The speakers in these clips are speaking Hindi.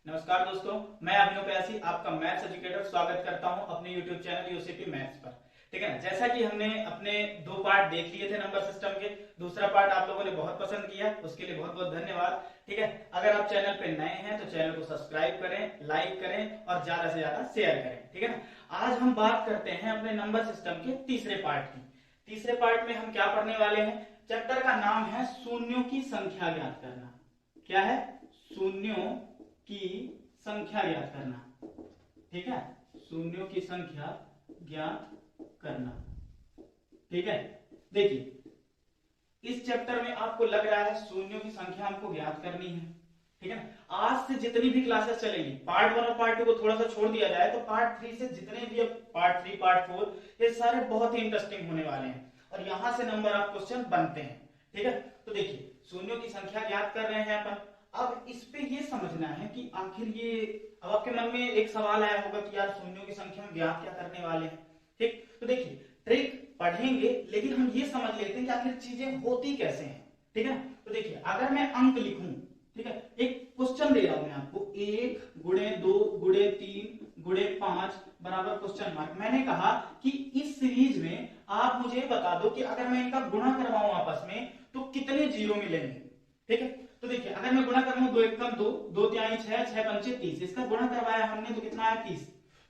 नमस्कार दोस्तों, मैं अभिनव प्यासी आपका मैथ्स एजुकेटर स्वागत करता हूं अपने यूट्यूब चैनल यूसीपी मैथ्स पर। ठीक है ना। जैसा कि हमने अपने दो पार्ट देख लिए थे नंबर सिस्टम के, दूसरा पार्ट आप लोगों ने बहुत पसंद किया, उसके लिए बहुत बहुत धन्यवाद। ठीक है, अगर आप चैनल पे नए हैं तो चैनल को सब्सक्राइब करें, लाइक करें और ज्यादा से ज्यादा शेयर करें। ठीक है ना। आज हम बात करते हैं अपने नंबर सिस्टम के तीसरे पार्ट की। तीसरे पार्ट में हम क्या पढ़ने वाले हैं? चैप्टर का नाम है शून्यों की संख्या ज्ञात करना। क्या है? शून्यों की संख्या ज्ञात करना। ठीक है, शून्यों की संख्या ज्ञात करना। ठीक है, देखिए इस चैप्टर में आपको लग रहा है शून्यों की संख्या हमको ज्ञात करनी है। ठीक है ना। आज से जितनी भी क्लासेस चलेंगी, पार्ट 1 और पार्ट 2 को थोड़ा सा छोड़ दिया जाए तो पार्ट 3 से जितने भी पार्ट 3 पार्ट 4 ये सारे बहुत ही इंटरेस्टिंग होने वाले हैं और यहां से नंबर ऑफ क्वेश्चन बनते हैं। ठीक है, तो देखिए शून्यों की संख्या ज्ञात कर रहे हैं अपन। अब इस पे ये समझना है कि आखिर ये, अब आपके मन में एक सवाल आया होगा कि यार शून्यों की संख्या हम ज्ञात क्या करने वाले हैं। ठीक, तो देखिए ट्रिक पढ़ेंगे लेकिन हम ये समझ लेते हैं कि आखिर चीजें होती कैसे हैं। ठीक है, तो देखिए अगर मैं अंक लिखूं, ठीक है, एक क्वेश्चन दे रहा हूं मैं आपको, 1 गुणे 2 गुणे 3 गुणे 5 बराबर क्वेश्चन मार्क। मैंने कहा कि इस सीरीज में आप मुझे बता दो कि अगर मैं इनका गुणा करवाऊं आपस में तो कितने जीरो मिलेंगे। ठीक है, तो देखिए अगर मैं गुणा कर लूं 2 एकम 2, 2 तिहाई 6, 6 पंचे 30, इसका गुणा करवाया हमने तो कितना आया 30।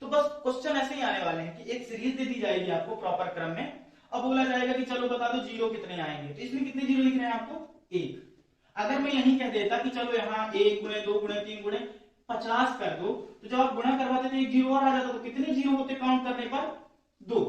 तो बस क्वेश्चन ऐसे ही आने वाले हैं कि एक सीरीज दे दी जाएगी आपको प्रॉपर क्रम में। अब बोला जाएगा कि चलो बता दो जीरो कितने आएंगे, तो इसमें कितने जीरो लिख रहे हैं आपको? 1। अगर मैं यही कह देता कि चलो यहाँ 1 गुणे 2 गुणे 3 गुणे 50 कर दो, तो जब आप गुणा करवाते थे एक जीरो और आ जाता, तो कितने जीरो होते काउंट करने पर? 2।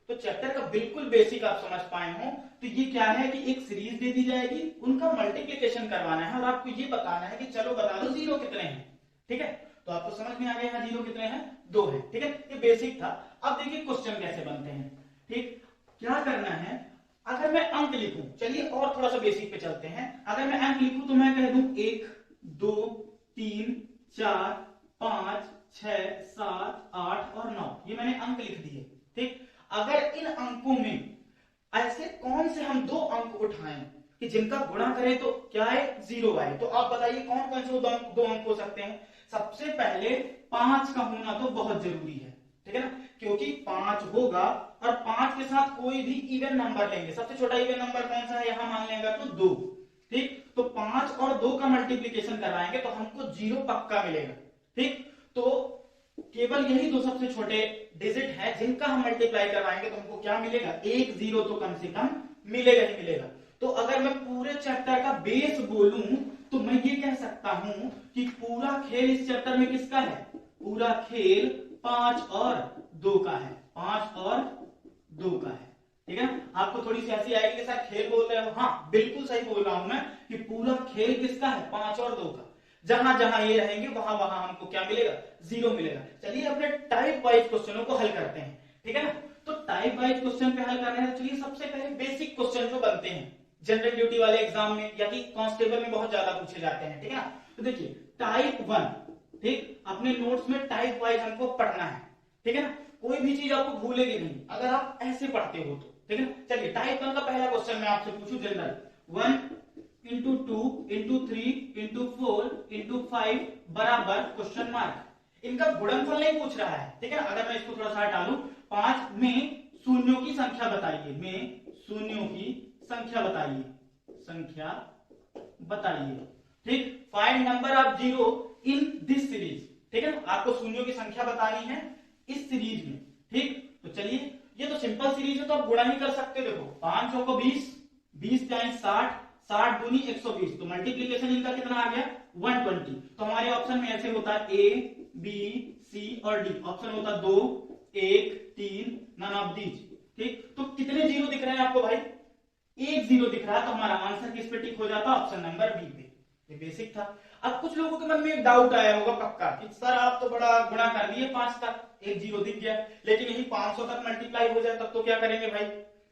तो चैप्टर का बिल्कुल बेसिक आप समझ पाए हो। तो ये क्या है कि एक सीरीज दे दी जाएगी, उनका मल्टीप्लिकेशन करवाना है और आपको ये बताना है कि चलो बता दो जीरो कितने हैं। ठीक है, तो आपको समझ में आ गया जीरो कितने हैं? 2 है। ठीक है, ये बेसिक था। अब देखिए क्वेश्चन कैसे बनते हैं। ठीक, क्या करना है, अगर मैं अंक लिखूं, चलिए और थोड़ा सा बेसिक पे चलते हैं। अगर मैं अंक लिखूं तो मैं कह दूं 1 2 3 4 5 6 7 8 और 9, ये मैंने अंक लिख दिए। ठीक, अगर इन अंकों में ऐसे कौन से हम दो अंक उठाएं कि जिनका गुणा करें तो क्या आए? जीरो आए, तो आप बताइए कौन कौन से दो अंक हो सकते हैं? सबसे पहले 5 का होना तो बहुत जरूरी है। ठीक है ना, क्योंकि 5 होगा और 5 के साथ कोई भी इवन नंबर लेंगे। सबसे छोटा इवन नंबर कौन सा है? यहां मान लेगा तो 2। ठीक, तो 5 और 2 का मल्टीप्लीकेशन कराएंगे तो हमको जीरो पक्का मिलेगा। ठीक, तो केवल यही दो सबसे छोटे डिजिट है जिनका हम मल्टीप्लाई करवाएंगे तो हमको क्या मिलेगा? एक जीरो तो कम से कम मिलेगा ही मिलेगा। तो अगर मैं पूरे चैप्टर का बेस बोलूं तो मैं ये कह सकता हूं कि पूरा खेल इस चैप्टर में किसका है? पूरा खेल 5 और 2 का है। 5 और 2 का है। ठीक है ना। आपको थोड़ी सी हंसी आएगी कि सर खेल बोल रहे हो। हाँ बिल्कुल सही बोल रहा हूं मैं कि पूरा खेल किसका है? 5 और 2 का। जहां जहां ये रहेंगे वहां वहां हमको क्या मिलेगा? जीरो मिलेगा। चलिए अपने टाइप वाइज क्वेश्चनों को हल करते हैं। ठीक है ना, तो टाइप वाइज क्वेश्चन पे हल करना है तो चलिए सबसे पहले बेसिक क्वेश्चन जो बनते हैं जनरल ड्यूटी वाले एग्जाम में या कि कांस्टेबल में बहुत ज्यादा पूछे जाते हैं। ठीक है ना, तो देखिए टाइप 1, ठीक, अपने नोट्स में टाइप वाइज हमको पढ़ना है। ठीक है ना, कोई भी चीज आपको भूलेगी नहीं अगर आप ऐसे पढ़ते हो तो। ठीक है ना, चलिए टाइप 1 का पहला क्वेश्चन मैं आपसे पूछूं general, 1 into 2 into 3 into 4 into 5 बराबर क्वेश्चन मार्क। इनका गुणनफल नहीं पूछ रहा है। ठीक है ना, अगर मैं इसको थोड़ा सा हटा लूं, 5 में शून्यों की संख्या बताइए, में शून्यों की संख्या बताइए, संख्या बताइए। ठीक, find number of zero in this series. ठीक है ना, आपको शून्यों की संख्या बतानी है इस सीरीज में। ठीक, तो चलिए ये तो सिंपल सीरीज है तो आप गुणा ही कर सकते हो। देखो 5 चौको 20, 20 तिहाई 60, 60 दूनी 120, तो मल्टीप्लीकेशन इनका कितना आ गया? 120। तो हमारे ऑप्शन में ऐसे होता है ए बी सी और डी। ऑप्शन होता है 2 1 3, नन ऑफ दीज। ठीक, तो कितने जीरो दिख रहे हैं आपको भाई? एक जीरो दिख रहा है, तो हमारा आंसर किस पे टिक हो जाता? ऑप्शन नंबर बी पे। ये बेसिक था। अब कुछ लोगों के मन में एक डाउट आया होगा पक्का कि सर आप तो बड़ा गुणा कर दिए 5 तक, एक जीरो दिख गया, लेकिन यही 500 तक मल्टीप्लाई हो जाए तब तो क्या करेंगे भाई?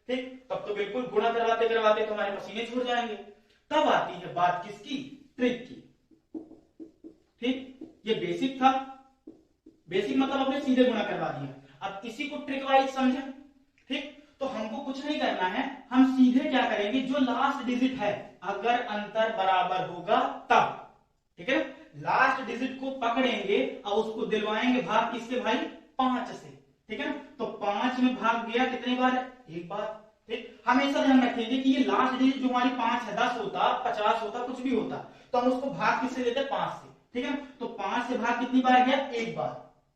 ठीक, तब तो बिल्कुल गुणा करवाते करवाते तो हमारे पसीने छूट जाएंगे। तब आती है बात किसकी? ट्रिक की। ठीक, ये बेसिक था। बेसिक मतलब आपने सीधे गुणा करवा दिया। अब इसी को ट्रिक वाइज समझे। ठीक, तो हमको कुछ नहीं करना है, हम सीधे क्या करेंगे, जो लास्ट डिजिट है अगर अंतर बराबर होगा तब। ठीक है ना, लास्ट डिजिट को पकड़ेंगे और उसको दिलवाएंगे भाग किससे भाई, 5 से, ठीक है ना। तो 5 में भाग गया कितनी बार, एक बार, ठीक। हमेशा ध्यान रखेंगे कि ये लास्ट डिजिट जो हमारी 5 है, 10 होता, 50 होता, कुछ भी होता, तो हम उसको भाग किससे देते हैं, 5 से, ठीक है। तो 5 से भाग कितनी बार गया, एक बार,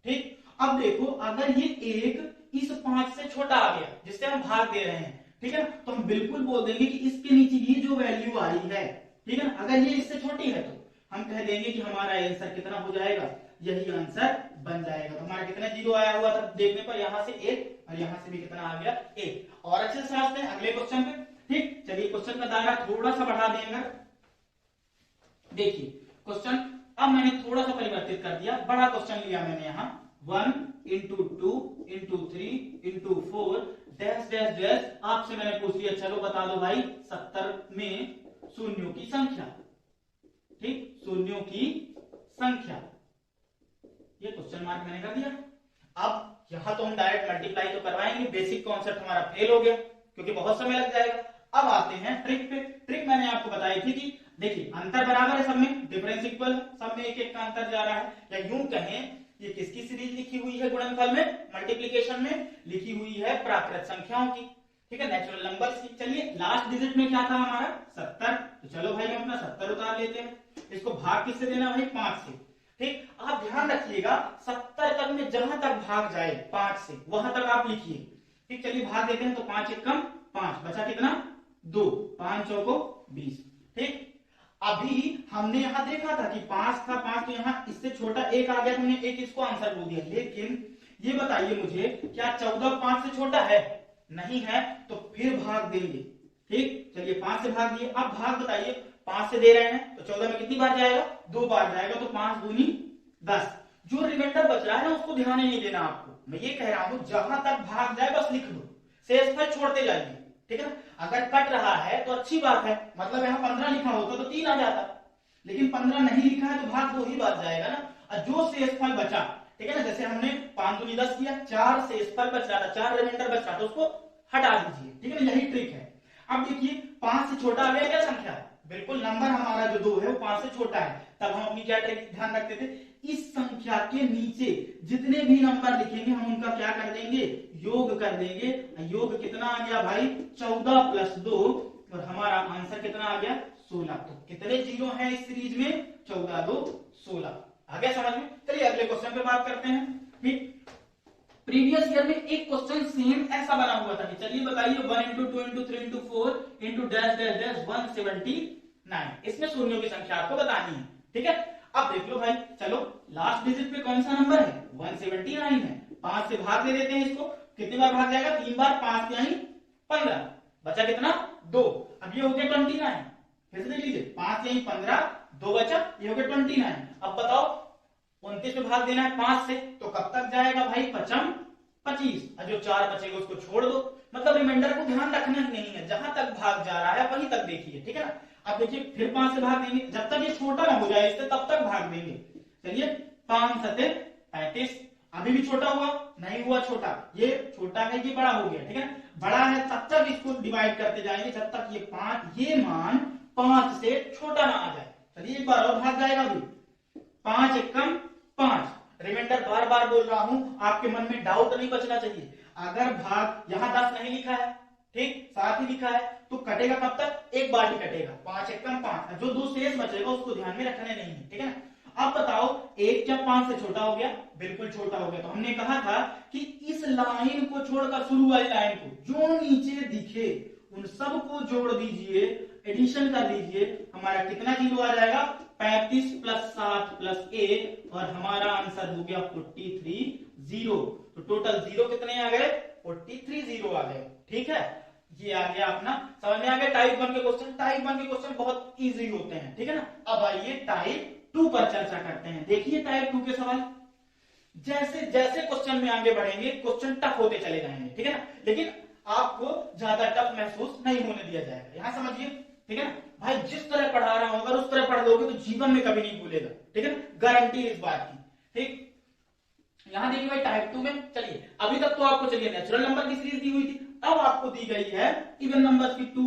ठीक। अब देखो अगर ये एक इस 5 से छोटा आ गया जिससे हम भाग दे रहे हैं, ठीक है, तो हम बिल्कुल बोल देंगे कि इसके नीचे की जो वैल्यू आ रही है, ठीक है, अगर ये इससे छोटी है तो हम कह देंगे कि हमारा आंसर कितना हो जाएगा, यही आंसर बन जाएगा। तो हमारा कितना जीरो आया हुआ था देखने पर, यहां से 1 और यहां से भी कितना आ गया, 1। और अच्छे से समझते हैं अगले क्वेश्चन पे, ठीक। चलिए क्वेश्चन का दायरा थोड़ा सा बढ़ा देंगे। देखिए क्वेश्चन अब मैंने थोड़ा सा परिवर्तित कर दिया, बड़ा क्वेश्चन लिया मैंने यहाँ 1 into 2 into 3 into 4 dash dash dash. आपसे मैंने पूछ लिया, चलो बता दो भाई 70 में शून्यों की संख्या, ठीक, शून्यों की संख्या, ये क्वेश्चन मार्क मैंने कर दिया। अब यहां तो हम डायरेक्ट मल्टीप्लाई तो करवाएंगे, बेसिक कॉन्सेप्ट हमारा फेल हो गया क्योंकि बहुत समय लग जाएगा। अब आते हैं ट्रिक पे। ट्रिक मैंने आपको बताई थी कि देखिए अंतर बराबर है सब में, डिफरेंस इक्वल है, सब में एक एक का अंतर जा रहा है, या यूं कहें ये किसकी सीरीज लिखी हुई है गुणनफल में, मल्टीप्लिकेशन में लिखी हुई है प्राकृत संख्याओं की, ठीक है, नेचुरल नंबर्स की। चलिए लास्ट डिजिट में क्या था हमारा 70, तो चलो भाई हम अपना 70 उतार लेते हैं। इसको भाग किससे देना भाई, 5 से, ठीक। आप ध्यान रखिएगा 70 तक में जहां तक भाग जाए 5 से वहां तक आप लिखिए, ठीक। चलिए भाग देते हैं, तो 5 एक कम 5, बचा कितना 2, 5 चौको 20, ठीक। अभी हमने यहां देखा था कि 5 था, 5 तो यहाँ इससे छोटा एक आ गया, हमने एक इसको आंसर बोल दिया। लेकिन ये बताइए मुझे, क्या 14 5 से छोटा है, नहीं है, तो फिर भाग देंगे, ठीक। चलिए 5 से भाग दिए, अब भाग बताइए 5 से दे रहे हैं तो 14 में कितनी बार जाएगा, 2 बार जाएगा, तो 5 दूनी 10। जो रिमाइंडर बच रहा है ना उसको ध्यान ही नहीं देना आपको, मैं ये कह रहा हूं जहां तक भाग जाए बस लिख दो, शेषफल छोड़ते जाइए, ठीक है ना। अगर कट रहा है तो अच्छी बात है, मतलब यहाँ 15 लिखा होता तो 3 आ जाता, लेकिन 15 नहीं लिखा है तो भाग 2 ही बार जाएगा ना। और जो शेषफल बचा, ठीक है ना, जैसे हमने 5 दूनी 10 किया, 4 शेषफल बच रहा था, 4 रिमाइंडर बच रहा था, उसको हटा दीजिए, ठीक है ना, यही ट्रिक है। अब देखिए 5 से छोटा आ गया क्या संख्या, बिल्कुल नंबर हमारा जो 2 है वो 5 से छोटा है, तब हम अपनी क्या ट्रिक ध्यान रखते थे, इस संख्या के नीचे जितने भी नंबर लिखेंगे हम उनका क्या कर देंगे, योग कर देंगे। योग कितना आ गया भाई 14 प्लस 2, और हमारा आंसर कितना आ गया 16। तो कितने जीरो हैं इस सीरीज में, 14 2 16। आ गया समझ में। चलिए अगले क्वेश्चन पे बात करते हैं, ठीक। प्रीवियस ईयर में एक क्वेश्चन सेम ऐसा बना हुआ था कि चलिए बताइए 1 into 2 into 3 into 4 into dash dash dash 179, इसमें शून्यों की संख्या आपको बतानी है, ठीक है। अब देख लो भाई, चलो लास्ट डिजिट पे कौन सा नंबर है, 179 है, 5 से भाग दे देते हैं इसको, कितनी बार भाग जाएगा, 3 बार, 5 यानी 15, बचा कितना 2। अब ये हो गया 29, फिर से देख लीजिए 5 यानी 15, 2 बचा, ये हो गया 29। अब बताओ 29 में भाग देना है 5 से, तो कब तक जाएगा भाई 5 25, और जो 4 बचेगा उसको छोड़ दो, मतलब रिमाइंडर को ध्यान रखना ही नहीं है, जहां तक भाग जा रहा है वहीं तक देखिए, ठीक है ना। अब देखिए फिर 5 से भाग देंगे, जब तक ये छोटा ना हो जाए इससे तब तक भाग देंगे। चलिए 5 7 35, अभी भी छोटा हुआ नहीं हुआ छोटा, ये छोटा है ये बड़ा हो गया, ठीक है ना। बड़ा है तब तक इसको डिवाइड करते जाएंगे जब तक ये 5 ये मान 5 से छोटा ना आ जाए। चलिए एक बार और भाग जाएगा, अभी 5 एक कम 5, रिमाइंडर बार बार बोल रहा हूं, आपके मन में डाउट नहीं बचना चाहिए। अगर भाग यहां 10 नहीं लिखा है, ठीक, 7 ही लिखा है, तो कटेगा कब तक, एक बार ही कटेगा, 5 एक कम 5, जो 2 शेष बचेगा उसको ध्यान में रखने नहीं है, ठीक है ना। अब बताओ एक क्या 5 से छोटा हो गया, बिल्कुल छोटा हो गया। तो हमने कहा था कि इस लाइन को छोड़कर शुरू वाली लाइन को जो नीचे दिखे उन सबको जोड़ दीजिए, एडिशन कर दीजिए, हमारा कितना जीरो आ जाएगा 35 प्लस 7 प्लस 1, और हमारा आंसर हो गया 43 जीरो। तो टोटल जीरो कितने आ गए, 43 जीरो आ गए, ठीक है। ये आ गया अपना, समझ में आ गया टाइप 1 के क्वेश्चन। टाइप 1 के क्वेश्चन बहुत इजी होते हैं, ठीक है ना। अब आइए टाइप 2 पर चर्चा करते हैं। देखिए टाइप 2 के सवाल, जैसे जैसे क्वेश्चन में आगे बढ़ेंगे क्वेश्चन टफ होते चले जाएंगे, ठीक है ना, लेकिन आपको ज्यादा टफ महसूस नहीं होने दिया जाएगा, यहां समझिए, ठीक है ना। भाई जिस तरह पढ़ा रहा हूं अगर उस तरह पढ़ लोगे तो जीवन में कभी नहीं भूलेगा, ठीक है ना, गारंटी इस बात की, ठीक। यहां देखिए भाई टाइप 2 में, चलिए अभी तक तो आपको चलिए नेचुरल नंबर की सीरीज दी हुई थी, अब आपको दी गई है इवन नंबर्स की 2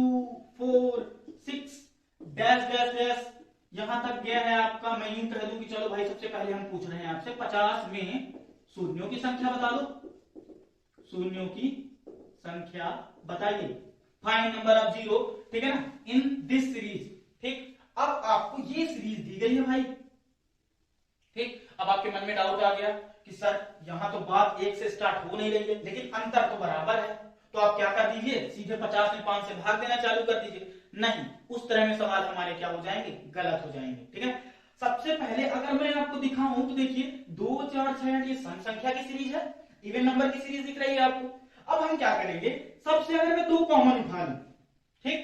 4 6 डैश डैश डैश यहां तक गया है आपका, मैं यूं कह दूं कि चलो भाई सबसे पहले हम पूछ रहे हैं आपसे 50 में शून्यों की संख्या बता दो, शून्यों की संख्या बताइए, फाइंड नंबर ऑफ जीरो, ठीक है ना, इन दिस सीरीज। ठीक, अब आपको ये सीरीज दी गई है भाई। ठीक, अब आपके मन में डाउट आ गया कि सर यहां तो बात 1 से स्टार्ट हो नहीं रही है लेकिन अंतर तो बराबर है, तो आप क्या कर दीजिए, सीधे 50 में 5 से भाग देना चालू कर दीजिए। नहीं, उस तरह में सवाल हमारे क्या हो जाएंगे, गलत हो जाएंगे। ठीक है, सबसे पहले अगर मैं आपको दिखाऊं तो देखिए 2 4 6 ये सम संख्या की सीरीज है, इवन नंबर की सीरीज दिख रही है आपको। अब हम क्या करेंगे, सबसे अगर मैं 2 कॉमन उठा लूं, ठीक,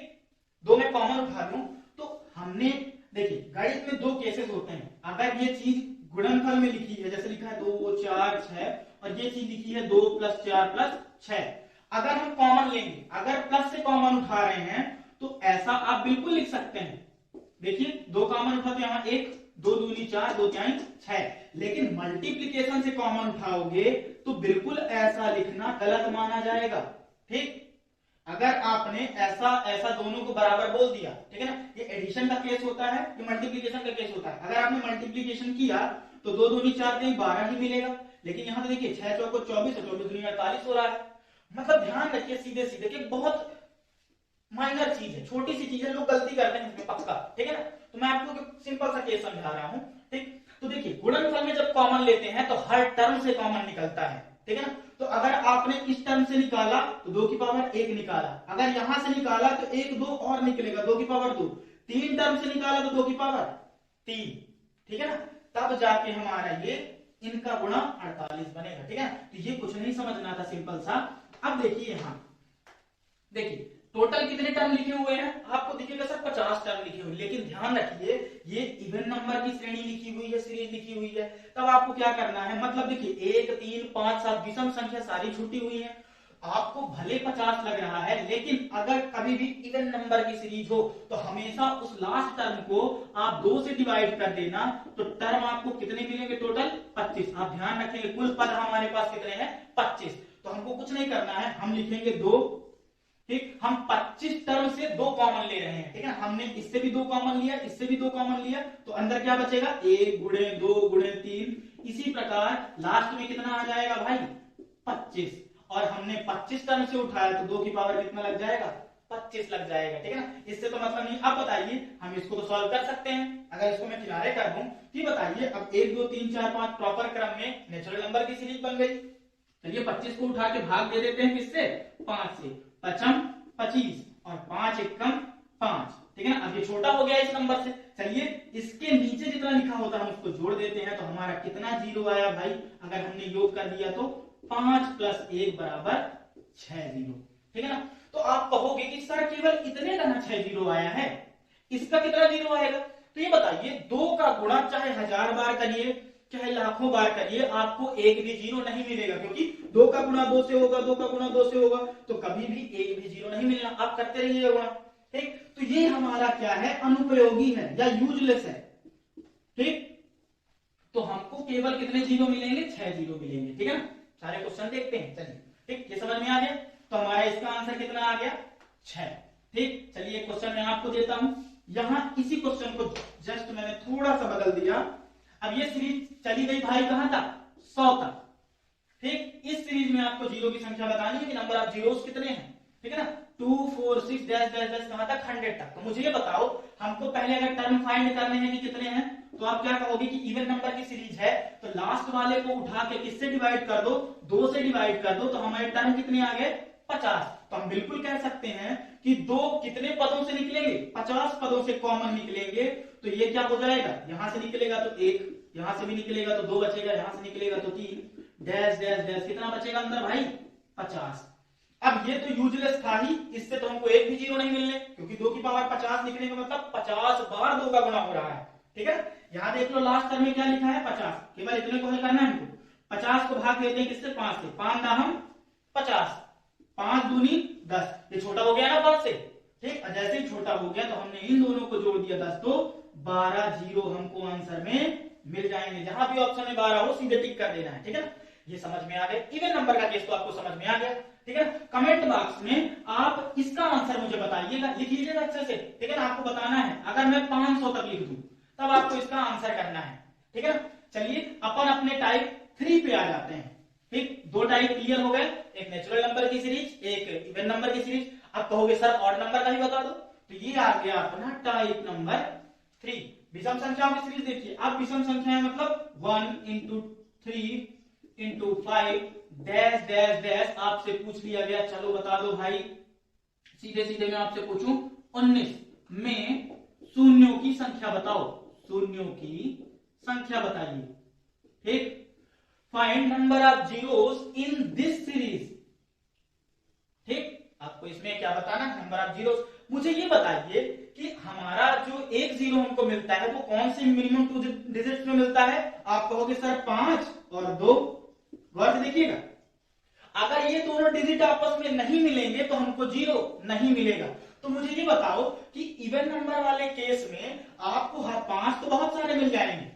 2 में कॉमन उठा लूं तो हमने देखिए गणित में 2 केसेस होते हैं। अगर ये चीज गुणनफल में लिखी है, जैसे लिखा है 2 4 6, और ये चीज लिखी है 2 + 4 + 6, अगर हम कॉमन लेंगे, अगर प्लस से कॉमन उठा रहे हैं तो ऐसा आप बिल्कुल लिख सकते हैं। देखिए 2 कॉमन उठा तो यहाँ 1, 2 दूनी 4, 2 3 6, लेकिन मल्टीप्लीकेशन से कॉमन उठाओगे तो बिल्कुल ऐसा लिखना गलत माना जाएगा। ठीक, अगर आपने ऐसा ऐसा दोनों को बराबर बोल दिया, ठीक है ना, ये एडिशन का केस होता है, ये मल्टीप्लीकेशन का केस होता है। अगर आपने मल्टीप्लीकेशन किया तो 2 दूनी 4 कहीं 12 ही मिलेगा, लेकिन यहाँ तो देखिए 6 चौको 24 और 24 दूनी 48 हो रहा है। मतलब ध्यान रखिए सीधे सीधे कि बहुत माइनर चीज है, छोटी सी चीज है, लोग गलती करते हैं इसमें पक्का। ठीक है ना, तो मैं आपको सिंपल सा केस समझा रहा हूं। ठीक, तो देखिए गुणनफल में जब कॉमन लेते हैं तो हर टर्म से कॉमन निकलता है। ठीक है ना, तो अगर आपने इस टर्म से निकाला तो 2 की पावर 1 निकाला, अगर यहां से निकाला तो 1 2 और निकलेगा, 2 की पावर 2, 3 टर्म से निकाला तो 2 की पावर 3। ठीक है ना, तब जाके हमारा ये इनका गुणा 48 बनेगा। ठीक है, तो ये कुछ नहीं समझना था, सिंपल सा। अब देखिए यहां देखिए टोटल कितने टर्म लिखे हुए हैं, आपको दिखेगा सर 50 टर्म लिखे हुए, लेकिन ध्यान रखिए ये इवन नंबर की श्रेणी लिखी हुई है, सीरीज लिखी हुई है। तब आपको क्या करना है, मतलब देखिए 1 3 5 7 विषम संख्या सारी छूटी हुई है। आपको भले 50 लग रहा है, लेकिन अगर कभी भी इवन नंबर की सीरीज हो तो हमेशा उस लास्ट टर्म को आप 2 से डिवाइड कर देना, तो टर्म आपको कितने मिलेंगे, टोटल 25। आप ध्यान रखेंगे कुल पद हमारे पास कितने हैं, 25। तो हमको कुछ नहीं करना है, हम लिखेंगे 2। ठीक, हम 25 टर्म से 2 कॉमन ले रहे हैं। ठीक है, हमने इससे भी 2 कॉमन लिया, इससे भी 2 कॉमन लिया, तो अंदर क्या बचेगा, 1 गुणे 2 गुणे 3। इसी प्रकार लास्ट में कितना आ जाएगा भाई, 25, और हमने 25 टर्म से उठाया तो 2 की पावर कितना लग जाएगा, 25 लग जाएगा। ठीक है ना, इससे तो मतलब नहीं। अब बताइए हम इसको तो सॉल्व कर सकते हैं, अगर इसको मैं किनारे कर दूं तो बताइए अब 1 2 3 4 5 प्रॉपर क्रम में नेचुरल नंबर की सीरीज बन गई। चलिए 25 को उठा के भाग दे देते हैं किससे, 5 से, 5 25 और 5 एकम 5। ठीक है ना, अब ये छोटा हो गया इस नंबर से। चलिए इसके नीचे जितना लिखा होता है हम उसको जोड़ देते हैं, तो हमारा कितना जीरो आया भाई, अगर हमने योग कर दिया तो 5 + 1 = 6 जीरो। ठीक है ना, तो आप कहोगे कि सर केवल इतने का ना 6 जीरो आया है, इसका कितना जीरो आएगा, तो ये बताइए 2 का गुणा चाहे 1000 बार करिए चाहे लाखों बार करिए, आपको एक भी जीरो नहीं मिलेगा, क्योंकि 2 का गुणा 2 से होगा, 2 का गुणा 2 से होगा, तो कभी भी एक भी जीरो नहीं मिलना। आप करते रहिए गुणा। ठीक, तो ये हमारा क्या है, अनुपयोगी है या यूजलेस है। ठीक, तो हमको केवल कितने जीरो मिलेंगे, 6 जीरो मिलेंगे। ठीक है ना, सारे क्वेश्चन देखते हैं। चलिए ठीक, ये समझ में आ गया, तो हमारा इसका आंसर कितना आ गया, 6। ठीक, चलिए क्वेश्चन मैं आपको देता हूं, यहां इसी क्वेश्चन को जस्ट मैंने थोड़ा सा बदल दिया। अब ये सीरीज चली गई भाई कहां तक, 100 तक। ठीक, इस सीरीज में आपको जीरो की संख्या बतानी है कि नंबर ऑफ जीरोस कितने हैं। ठीक है ना, 2 4 6 डैश डैश डैश कहां तक, 100 तक। तो मुझे ये बताओ, हमको पहले अगर टर्म फाइंड करने हैं कि कितने हैं, तो आप क्या कहोगे कि इवन नंबर की सीरीज है तो लास्ट वाले को उठा के किससे डिवाइड कर दो, 2 से डिवाइड कर दो, तो हमारे टर्म कितने आ गए, 50। तो हम बिल्कुल कह सकते हैं कि 2 कितने पदों से निकलेंगे, 50 पदों से कॉमन निकलेंगे। तो ये क्या हो जाएगा, यहां से निकलेगा तो 1, यहां से भी निकलेगा तो 2 बचेगा, यहां से निकलेगा तो 3, डैश डैश डैश कितना बचेगा अंदर भाई, 50। अब ये तो यूजलेस था ही, इससे तो हमको एक भी जीरो नहीं मिलने, क्योंकि 2 की पावर 50 लिखने का मतलब 50 बार 2 का गुणा हो रहा है। ठीक है, यहां देख लो लास्ट टर्म में क्या लिखा है, 50। केवल इतने को हल करना है हमको, 50 को भाग देते हैं किससे, 5 से, 5 दाहम 50, 5 दूनी 10, ये छोटा हो गया ना 5 से। ठीक, जैसे ही छोटा हो गया तो हमने इन दोनों को जोड़ दिया 10, तो 12 जीरो हमको आंसर में मिल जाएंगे। जहां भी ऑप्शन में 12 हो सीधे टिक कर देना है। ठीक है ना, ये समझ में आ गया, इवन नंबर का केस तो आपको समझ में आ गया। ठीक है, कमेंट बॉक्स में आप इसका आंसर मुझे बताइएगा, लिख लीजिएगा अच्छे से। ठीक है ना, आपको बताना है, अगर मैं 500 तक लिख दूं, तब आपको इसका आंसर करना है, ठीक है ना। चलिए अपन अपने टाइप 3 पे आ जाते हैं। ठीक, दो टाइप क्लियर हो गए, एक नेचुरल नंबर की सीरीज, एक इवन नंबर की सीरीज। अब कहोगे सर ऑड नंबर का भी बता दो, तो ये आ गया अपना टाइप नंबर 3, विषम संख्याओं की सीरीज। देखिए अब विषम संख्याएं मतलब 1 into 3 into 5 dash dash dash आपसे पूछ लिया गया, चलो बता दो भाई। सीधे सीधे मैं आपसे पूछूं 19 में शून्यों की संख्या बताओ, शून्यों की संख्या बताइए। ठीक, find number of zeros in this series. ठीक, आपको इसमें क्या बताना है, नंबर ऑफ जीरोस। मुझे ये बताइए कि हमारा जो एक जीरो हमको मिलता है वो कौन से मिनिमम 2 डिजिट्स में मिलता है। आप कहोगे सर 5 और 2। गौर से देखिएगा, अगर ये दोनों डिजिट आपस में नहीं मिलेंगे तो हमको जीरो नहीं मिलेगा। तो मुझे ये बताओ कि इवन नंबर वाले केस में आपको हर 5 तो बहुत सारे मिल जाएंगे,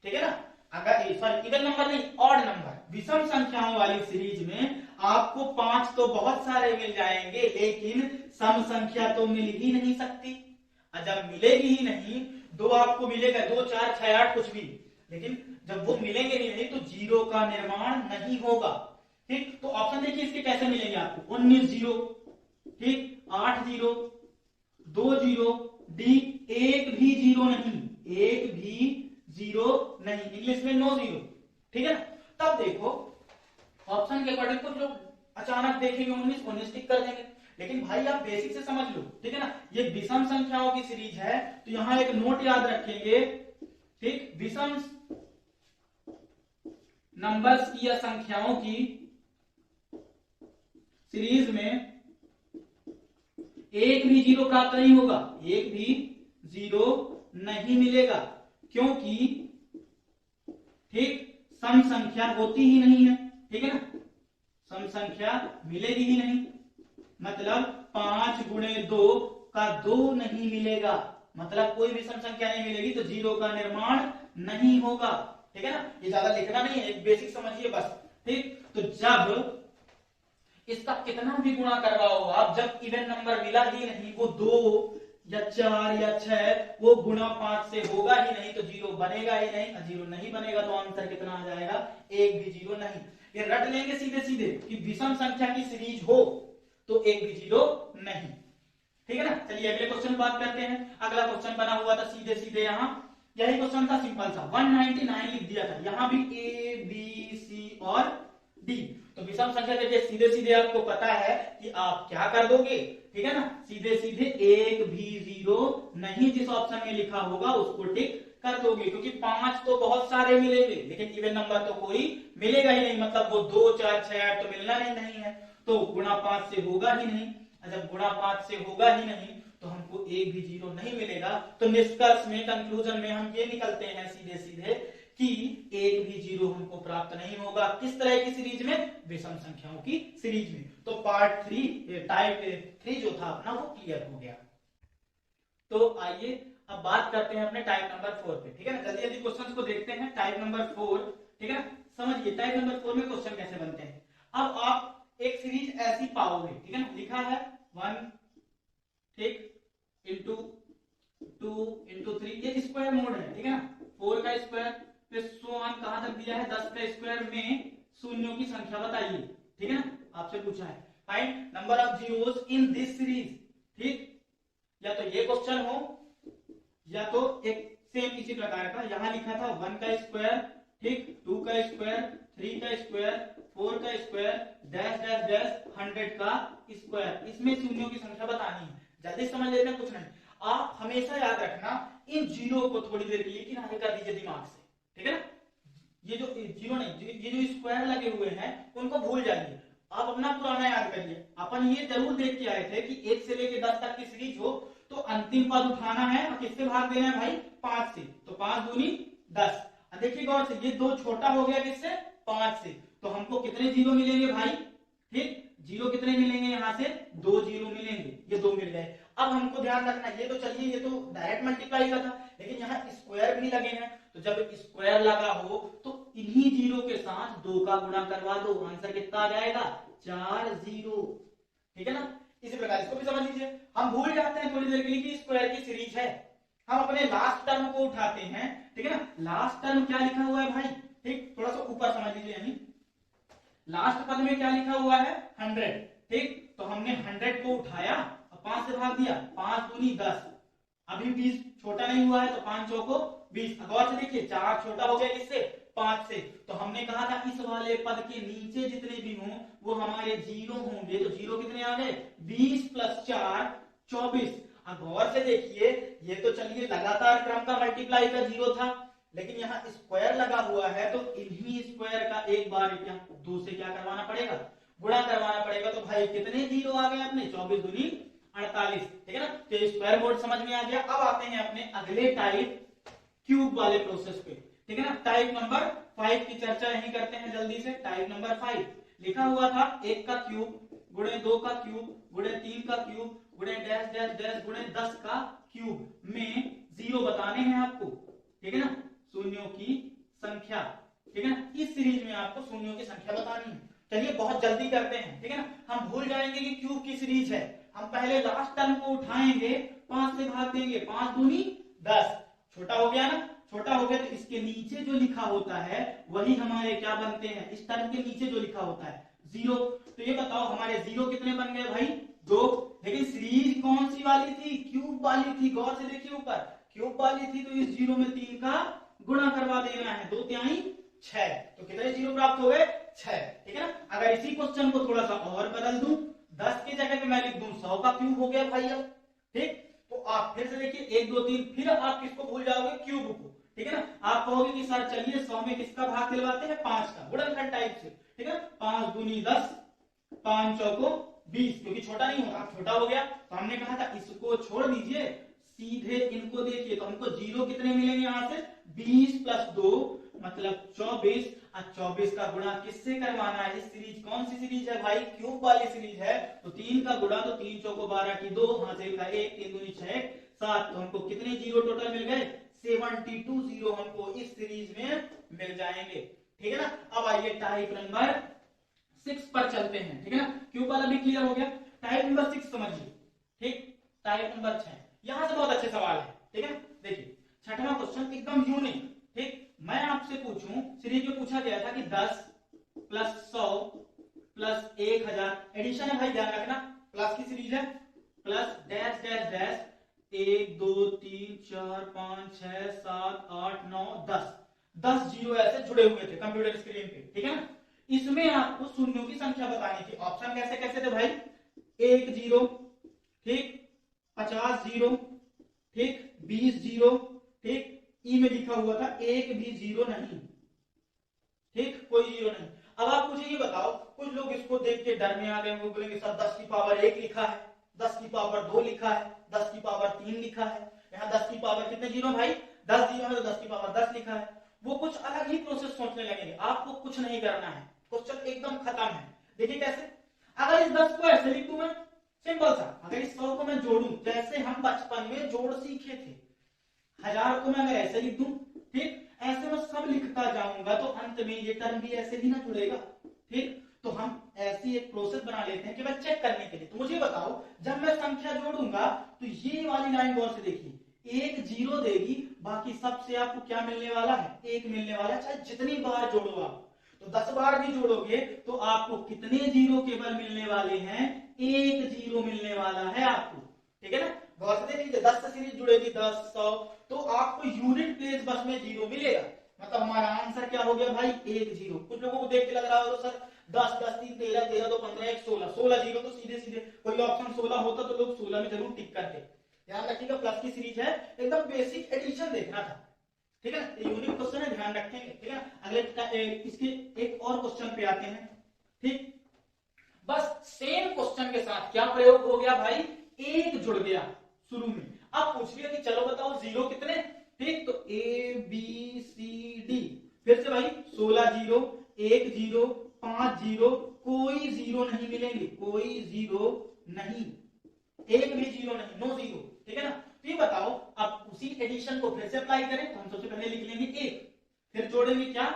ठीक है ना। अगर सॉरी इवन नंबर नहीं, ऑड नंबर, विषम संख्याओं वाली सीरीज में आपको 5 तो बहुत सारे मिल जाएंगे, लेकिन सम संख्या तो मिल ही नहीं सकती। जब मिलेगी ही नहीं, 2 आपको मिलेगा, 2 4 6 8 कुछ भी, लेकिन जब वो मिलेंगे नहीं तो जीरो का निर्माण नहीं होगा। ठीक, तो ऑप्शन देखिए इसके कैसे मिलेंगे आपको, 19 जीरो, ठीक, 8 जीरो, 2 जीरो, डी एक भी जीरो नहीं, एक भी जीरो नहीं, इंग्लिश में नो जीरो, ठीक है ना। तब देखो ऑप्शन के अकॉर्डिंग कुछ लोग अचानक देखेंगे 19 टिक कर देंगे, लेकिन भाई आप बेसिक से समझ लो, ठीक है ना। ये विषम संख्याओं की सीरीज है, तो यहां एक नोट याद रखेंगे, ठीक, विषम नंबर्स की या संख्याओं की सीरीज में एक भी जीरो प्राप्त नहीं होगा, एक भी जीरो नहीं मिलेगा, क्योंकि ठीक सम संख्या होती ही नहीं है, ठीक है ना, सम संख्या मिलेगी ही नहीं। मतलब 5 गुणे 2 का 2 नहीं मिलेगा, मतलब कोई भी सम संख्या नहीं मिलेगी, तो जीरो का निर्माण नहीं होगा, ठीक है ना। ये ज्यादा लिखना नहीं है, एक बेसिक समझिए बस। ठीक, तो जब इसका कितना भी गुणा करवाओ आप, जब इवन नंबर मिला ही नहीं, वो 2 या 4 या 6 वो गुणा 5 से होगा ही नहीं, तो जीरो बनेगा ही नहीं। जीरो नहीं बनेगा तो आंसर कितना आ जाएगा, एक भी जीरो नहीं। ये रट लेंगे सीधे सीधे कि विषम संख्या की सीरीज हो तो एक भी जीरो नहीं, ठीक है ना। चलिए अगले क्वेश्चन बात करते हैं। अगला क्वेश्चन बना हुआ था सीधे सीधे, यहाँ यही क्वेश्चन था, सिंपल सा 199 लिख दिया था, यहाँ भी ए बी सी और डी। तो विषम संख्या देखिए सीधे सीधे आपको पता है कि आप क्या कर दोगे, ठीक है ना, सीधे सीधे एक भी जीरो नहीं जिस ऑप्शन में लिखा होगा उसको टिक कर दोगे, क्योंकि 5 तो बहुत सारे मिलेंगे लेकिन इवन नंबर तो कोई मिलेगा ही नहीं, मतलब वो 2 4 6 8 तो मिलना ही नहीं है, तो गुणा 5 से होगा ही नहीं। जब गुणा 5 से होगा ही नहीं तो हमको एक भी जीरो नहीं मिलेगा। तो निष्कर्ष में, कंक्लूजन में हम ये निकलते हैं सीधे सीधे कि एक भी जीरो हमको प्राप्त नहीं होगा। किस तरह की सीरीज में, विषम संख्याओं की सीरीज में। तो पार्ट 3 टाइप 3 जो था अपना वो क्लियर हो गया। तो आइए अब बात करते हैं अपने टाइप नंबर 4 पे, ठीक है ना। जल्दी जल्दी क्वेश्चंस को देखते हैं। टाइप नंबर 4, ठीक है ना, समझिए टाइप नंबर 4 में क्वेश्चन कैसे बनते हैं। अब आप एक सीरीज ऐसी पाओगे, ठीक है ना, लिखा है 1 ठीक इंटू 2 इंटू 3, ये स्क्वायर मोड है, ठीक है ना, 4 का स्क्वायर फिर सो ऑन कहां तक दिया है 10 का स्क्वायर में शून्यों की संख्या बताइए, ठीक है ना, आपसे पूछा है find number of zeros in this series. ठीक, या तो ये क्वेश्चन हो या तो एक सेम इसी प्रकार का, यहां लिखा था 1 का स्क्वायर, ठीक, 2 का स्क्वायर, 3 का स्क्वायर, 4 का स्क्वायर, डैश डैश डैश 100 का स्क्वायर, इसमें शून्यों की संख्या बतानी है। जल्दी समझ लेते हैं, कुछ नहीं, आप हमेशा याद रखना इन जीरो को थोड़ी देर के लिए किनारे कर दीजिए दिमाग से, ठीक है ना। ये जो जीरो नहीं, ये जो स्क्वायर लगे हुए हैं उनको भूल जाइए, आप अपना पुराना याद करिए। अपन ये जरूर देख के आए थे कि 1 से लेके 10 तक की सीरीज हो तो अंतिम पद उठाना है और किससे भाग देना है भाई, 5 से, तो 5 दूनी 10। देखिए गौर से, ये 2 छोटा हो गया किससे, 5 से, तो हमको कितने जीरो मिलेंगे भाई, ठीक, जीरो कितने मिलेंगे, यहां से 2 जीरो मिलेंगे, ये 2 मिल गए। अब हमको ध्यान रखना, ये तो चलिए ये तो डायरेक्ट मल्टीप्लाई का था, लेकिन यहाँ स्क्वायर भी लगे हैं, तो जब स्क्वायर लगा हो तो इन्हीं जीरो के साथ 2 का गुणा करवा दो, आंसर कितना आ जाएगा, 4 जीरो, ठीक है ना। इसी प्रकार इसको भी समझ लीजिए, हम भूल जाते हैं थोड़ी देर के लिए कि स्क्वायर की सीरीज है, हम अपने लास्ट टर्म को उठाते हैं, ठीक है ना। लास्ट टर्म क्या लिखा हुआ है भाई, ठीक, थोड़ा सा ऊपर समझ लीजिए, यानी लास्ट पद में क्या लिखा हुआ है 100, ठीक। तो हमने 100 को उठाया और 5 से भाग दिया, 5 दूनी 10, अभी 20 छोटा नहीं हुआ है तो 5 चौको 20। गौर से देखिए 4 छोटा हो गया किससे, 5 से। तो हमने कहा था इस वाले पद के नीचे जितने भी हों वो हमारे जीरो होंगे, तो जीरो कितने आ गए 20 + 4 24। अब गौर से देखिए ये तो चलिए लगातार क्रम का मल्टीप्लाई का जीरो था, लेकिन यहाँ स्क्वायर लगा हुआ है तो इन्हीं स्क्वायर का एक बार क्या 2 से क्या करवाना पड़ेगा, गुणा करवाना पड़ेगा। तो भाई कितने जीरो आ गए अपने 24 दूनी 48, ठीक है ना। तो स्क्वायर बोर्ड समझ में आ गया। अब आते हैं अपने अगले टाइप क्यूब वाले प्रोसेस पे, ठीक है ना। टाइप नंबर 5 की चर्चा यही करते हैं जल्दी से। टाइप नंबर 5 लिखा हुआ था 1 का क्यूब गुणे 2 का क्यूब गुणे 3 का क्यूब गुणे डैश डैश डैश गुणे 10 का क्यूब में जीरो बताने हैं आपको, ठीक है ना, शून्यों की संख्या, ठीक है ना। इस सीरीज में आपको शून्यों की संख्या बतानी है। चलिए बहुत जल्दी करते हैं, ठीक है ना। हम भूल जाएंगे कि क्यूब की सीरीज है। हम पहले लास्ट टर्म को उठाएंगे, 5 से भाग देंगे, 5 दूनी 10, छोटा हो गया ना, छोटा हो गया तो इसके नीचे जो लिखा होता है वही हमारे क्या बनते हैं, इस टर्म के नीचे जो लिखा होता है जीरो। तो ये बताओ हमारे जीरो कितने बन गए भाई 2। लेकिन सीरीज कौन सी वाली थी, क्यूब वाली थी। गौर से देखिए ऊपर क्यूब वाली थी, तो इस जीरो में 3 का गुणा करवा देना है, 2 तिहाई 6। तो कितने जीरो प्राप्त हो गए 6, ठीक है ना। अगर इसी क्वेश्चन को थोड़ा सा और बदल दूं, 10 की जगह पे मैं लिख दूं 100 का क्यूब हो गया भाई अब, ठीक। तो आप फिर से देखिए 1 2 3, फिर आप किसको भूल जाओगे क्यूब को, ठीक है ना। आप कहोगे कि सर चलिए 100 में किसका भाग दिलवाते हैं 5 का, गुणनखंड टाइप से, ठीक है। 5 दूनी 10, 5 चौको 20, क्योंकि छोटा नहीं होगा, छोटा हो गया। तो हमने कहा था इसको छोड़ दीजिए, सीधे इनको देखिए। तो हमको जीरो कितने मिलेंगे यहाँ से 20 + 2 मतलब 24। और 24 का गुणा किससे करवाना है, इस सीरीज कौन सी सीरीज है भाई, क्यूब वाली सीरीज है। तो 3 का गुणा, तो 3 चौको 12 की 2, हासिल का 1, 3 दूनी 6 7। तो हमको कितने जीरो टोटल मिल गए 72 जीरो हमको इस सीरीज में मिल जाएंगे, ठीक है ना। अब आइए टाइप नंबर 6 पर चलते हैं, ठीक है ना। क्यूब वाला भी क्लियर हो गया। टाइप नंबर 6 समझिए, ठीक। टाइप नंबर 6 यहां से बहुत अच्छे सवाल है, ठीक है। देखिए छठवां क्वेश्चन एकदम यूनिक, ठीक। मैं आपसे पूछूं, सीरीज में पूछा गया था कि 10 + 100 + 1000 एडिशन है भाई, ध्यान रखना, प्लस की सीरीज है, plus dash dash dash 1 2 3 4 5 6 7 8 9 10, 10 zero ऐसे जुड़े हुए थे कंप्यूटर स्क्रीन पे, ठीक है ना। इसमें आपको शून्यों की संख्या बतानी थी। ऑप्शन कैसे कैसे थे भाई, 1 जीरो, ठीक, 50 जीरो, ठीक, 20 जीरो, ठीक। ई में लिखा हुआ था 1 भी जीरो नहीं, ठीक, कोई जीरो नहीं। अब आप मुझे ये बताओ, कुछ लोग इसको देख के डर में आ गए, वो बोलेंगे सर 10 की पावर 1 लिखा है, 10 की पावर 2 लिखा है, 10 की पावर 3 लिखा है। यहाँ 10 की पावर कितने जीरो भाई 10 जीरो है, तो 10 की पावर 10 लिखा है। वो कुछ अलग ही प्रोसेस सोचने लगेंगे। आपको कुछ नहीं करना है, क्वेश्चन एकदम खत्म है। देखिए कैसे, अगर इस 10 को ऐसे लिख दूं मैं, सिंपल सा, अगर इस 100 को मैं जोड़ूं जैसे हम बचपन में जोड़ सीखे थे, 1000 को मैं अगर ऐसे लिख दूं, ठीक, ऐसे मैं सब लिखता जाऊंगा तो अंत में ये टर्म भी ऐसे ही ना जुड़ेगा, ठीक। तो हम ऐसी एक प्रोसेस बना लेते हैं कि मैं चेक करने के लिए। तो मुझे बताओ, जब मैं संख्या जोड़ूंगा तो ये वाली लाइन गौर से देखिए, 1 जीरो देगी, बाकी सबसे आपको क्या मिलने वाला है 1 मिलने वाला है, चाहे जितनी बार जोड़ो आप। तो 10 बार भी जोड़ोगे तो आपको कितने जीरो केवल मिलने वाले हैं 1 जीरो मिलने वाला है आपको, ठीक है ना। गौर से देखिए 10 से सीरीज जुड़ेगी 10 100, तो आपको यूनिट प्लेस बस में जीरो मिलेगा। मतलब हमारा आंसर क्या हो गया भाई 1 जीरो। कुछ लोगों को देख के लग रहा होगा सर 10 10 3 13 13 2 15 1 16, 16 जीरो, तो सीधे सीधे कोई ऑप्शन 16 होता तो लोग 16 में जरूर टिक करते। ध्यान रखिएगा प्लस की सीरीज है, एकदम बेसिक एडिशन देखना था, ठीक है ना। यूनिक क्वेश्चन है, ध्यान रखेंगे, ठीक है ना। अगले इसके एक और क्वेश्चन पे आते हैं, ठीक। बस सेम क्वेश्चन के साथ क्या प्रयोग हो गया भाई, 1 जुड़ गया शुरू में। अब पूछ लिया कि चलो बताओ जीरो कितने, ठीक। तो A B C D, फिर से भाई 16 जीरो, 1 जीरो, 5 जीरो, कोई जीरो नहीं मिलेंगे, कोई जीरो नहीं, 1 भी जीरो नहीं, नो जीरो, ठीक है ना। तो ये बताओ, अब उसी एडिशन को फिर से अप्लाई करें तो हम सबसे पहले लिख लेंगे 1, फिर जोड़ेंगे क्या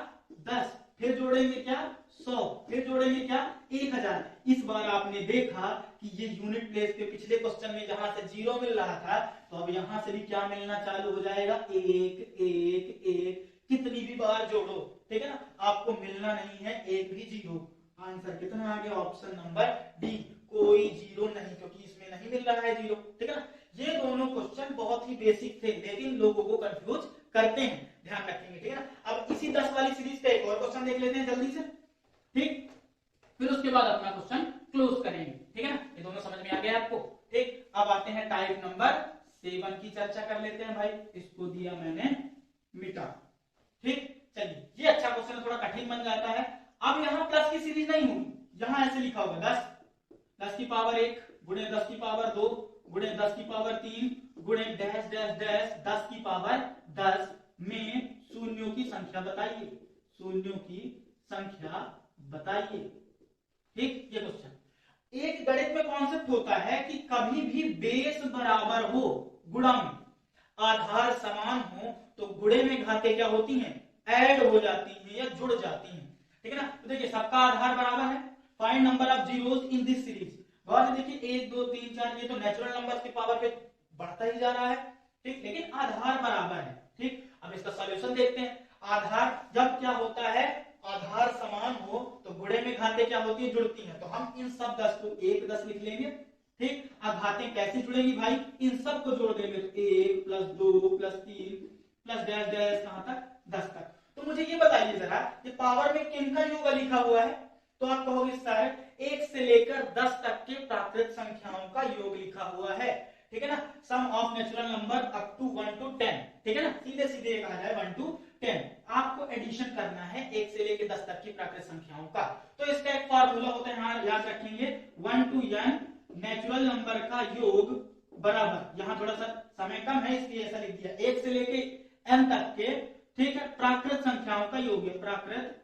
10, फिर जोड़ेंगे क्या 100, फिर जोड़ेंगे क्या 1000। इस बार आपने देखा कि ये यूनिट प्लेस पे पिछले क्वेश्चन में जहां से 0 मिल रहा था, तो अब यहां से भी क्या मिलना चालू हो जाएगा, 1 1 1। कितनी भी बार जोड़ो, ठीक है ना, आपको मिलना नहीं है एक भी 0। आंसर कितना आ गया, ऑप्शन नंबर डी, कोई 0 नहीं, क्योंकि इसमें नहीं मिल रहा है 0, ठीक है ना। ये दोनों क्वेश्चन बहुत ही बेसिक थे, लेकिन लोगों को कंफ्यूज करते हैं, ध्यान रखेंगे, ठीक है ना। अब इसी 10 वाली सीरीज का एक और क्वेश्चन देख लेते हैं जल्दी से, ठीक, फिर उसके बाद अपना क्वेश्चन क्लोज करेंगे, ठीक है ना। ये दोनों समझ में आ गया आपको, ठीक। अब आते हैं टाइप नंबर 7 की चर्चा कर लेते हैं भाई। इसको दिया मैंने मिटा, ठीक। चलिए, ये अच्छा क्वेश्चन, थोड़ा कठिन बन जाता है। अब यहाँ प्लस की सीरीज नहीं होगी, यहाँ ऐसे लिखा होगा 10 की पावर 1 गुणे 10 की पावर 2 गुणे 10 की पावर 3 गुणे डैश डैश डैश 10 की पावर 10 में शून्यों की संख्या बताइए, शून्यों की संख्या बताइए, ठीक। ये क्वेश्चन एक गणित में कॉन्सेप्ट होता है कि कभी भी बेस बराबर हो, गुणा में आधार समान हो, तो गुणे में घातें क्या होती हैं, ऐड हो जाती हैं या जुड़ जाती हैं, ठीक है ना। तो देखिए सबका आधार बराबर है, find number of zeros in this series. बहुत देखिए 1 2 3 4, ये तो नेचुरल नंबर्स की पावर पे बढ़ता ही जा रहा है, ठीक, लेकिन आधार बराबर है, ठीक। अब इसका सॉल्यूशन देखते हैं। आधार जब क्या होता है, आधार समान हो, तो गुणे में घातें क्या होती है, जुड़ती हैं। तो हम इन सब 10 को 1 10 लिख लेंगे, ठीक। अब घातें कैसे जुड़ेंगी भाई, इन सब को जोड़ देंगे, तो 1 plus 2 plus 3 plus dash dash कहां तक, 10 तक। तो मुझे ये बताइए जरा, ये पावर में किनका योग लिखा हुआ है, तो आप कहोगे सर 1 से लेकर 10 तक के प्राकृत संख्याओं का योग लिखा हुआ है, ठीक है ना। Sum of natural number up to 1 to 10, ठीक है ना, सीधे सीधे कहा जाए 1 to 10। आपको एडिशन करना है 1 से लेकर 10 तक की प्राकृत संख्याओं का। तो इसका एक फार्मूला होता है, हाँ याद रखेंगे, 1 to n नेचुरल नंबर का योग बराबर, यहाँ थोड़ा सा समय कम है इसलिए ऐसा लिख दिया, 1 से लेकर n तक के, ठीक है, प्राकृत संख्याओं का योग है, प्राकृत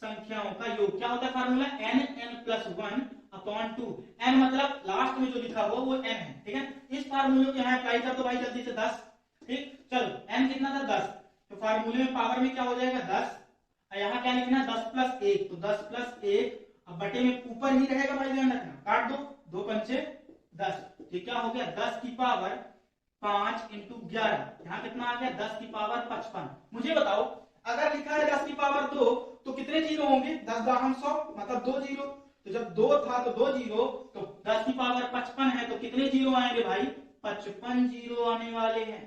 संख्याओं का योग। क्या होता है formula, n plus 1 upon 2। n मतलब लास्ट में जो लिखा हुआ वो n है, ठीक है। इस फार्मूले को यहाँ अप्लाई कर दो भाई जल्दी से 10, ठीक। चलो n कितना था 10, तो फार्मूले में पावर में क्या हो जाएगा 10, यहाँ क्या लिखना है 10 प्लस 1, तो 10 प्लस 1, अब बटे में ऊपर ही रहेगा भाई, ध्यान रखना, काट दो, 2 पंचे 10, तो क्या हो गया 10 की पावर 5 इंटू 11, यहाँ कितना आ गया 10 की पावर 55। मुझे बताओ अगर लिखा है 10 की पावर 2, तो कितने जीरो होंगे, 10 दाहम 100, मतलब 2 जीरो। तो जब 2 था तो 2 जीरो, तो 10 की पावर 55 है, तो कितने जीरो आएंगे भाई, 55 जीरो आने वाले हैं।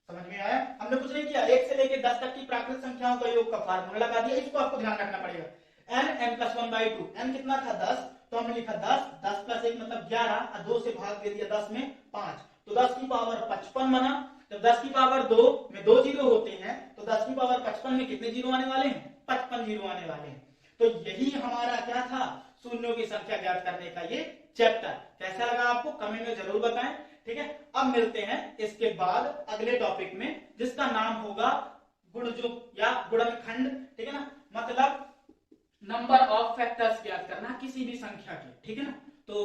समझ में आया, हमने कुछ नहीं किया, 1 से लेकर 10 तक की प्राकृत संख्याओं का योग का फार्मूला लगा दिया। इसको आपको ध्यान रखना पड़ेगा, n प्लस 1/2, n कितना था 10, तो हमने लिखा 10 प्लस 1 मतलब 11, और 2 से भाग दे दिया 10 में 5, तो 10 की पावर 55 बना। जब 10 की पावर 2 में 2 जीरो होते हैं, तो 10 की पावर 55 में कितने जीरो आने वाले हैं, 55 जीरो आने वाले हैं। तो यही हमारा क्या था, शून्यों की संख्या ज्ञात करने का ये चैप्टर। कैसा लगा आपको, कमेंट में जरूर बताएं, ठीक है। अब मिलते हैं इसके बाद अगले टॉपिक में, जिसका नाम होगा गुणज या गुणनखंड, ठीक है ना, मतलब नंबर ऑफ फैक्टर्स ज्ञात करना किसी भी संख्या के, ठीक है ना। तो